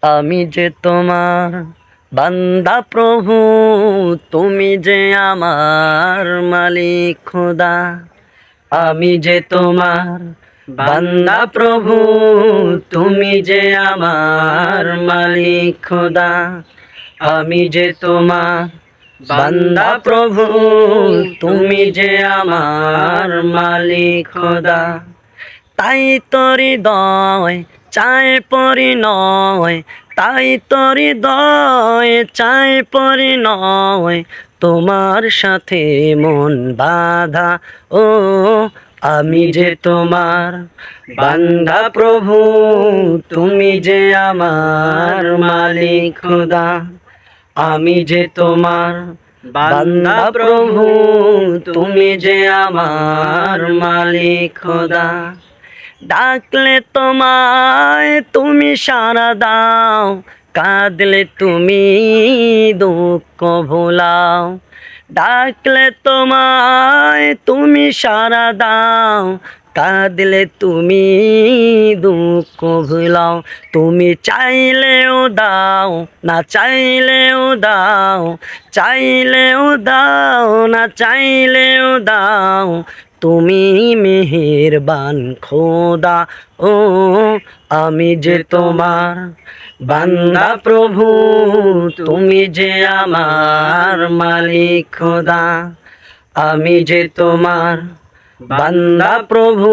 আমি যে তোমার বান্দা প্রভু, তুমি যে আমার মালিক খোদা। আমি যে তোমার বান্দা প্রভু, তুমি যে আমার মালিক খোদা। আমি যে তোমার বান্দা প্রভু, তুমি যে আমার মালিক খোদা। তাই তোর হৃদয় চায় পরিণয়, তাই তোর হৃদয় চায় পরিণয়, তোমার সাথে মন বাঁধা। ও আমি যে তোমার বান্দা প্রভু, তুমি যে আমার মালিক খোদা। আমি যে তোমার বান্দা প্রভু, তুমি যে আমার মালিক খোদা। ডাকলে তোমায় তুমি সাড়া দাও, কাঁদলে তুমি দুঃখ ভোলাও। ডাকলে তোমায় তুমি সাড়া দাও, কাঁদলে তুমি দুঃখ ভুলাও। তুমি চাইলেও দাও, না চাইলেও দাও, চাইলেও দাও, না চাইলেও দাও। তুমি মেহেরবান খোদা। ও আমি যে তোমার বান্দা প্রভু, তুমি যে আমার মালিক খোদা। আমি যে তোমার বান্দা প্রভু,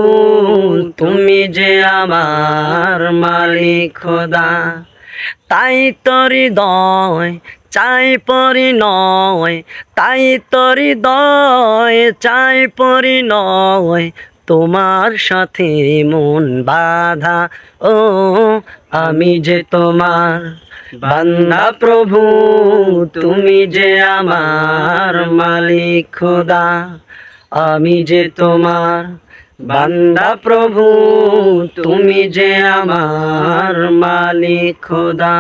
তুমি যে আমার মালিক খোদা। তাই তোর হৃদয় চাই পরিণয়, তাই তোর হৃদয় চাই পরিণয়, তোমার সাথে মন বাঁধা। ও আমি যে তোমার বান্দা প্রভু, তুমি যে আমার মালিক খোদা। আমি যে তোমার বান্দা প্রভু, তুমি যে আমার মালিক খোদা।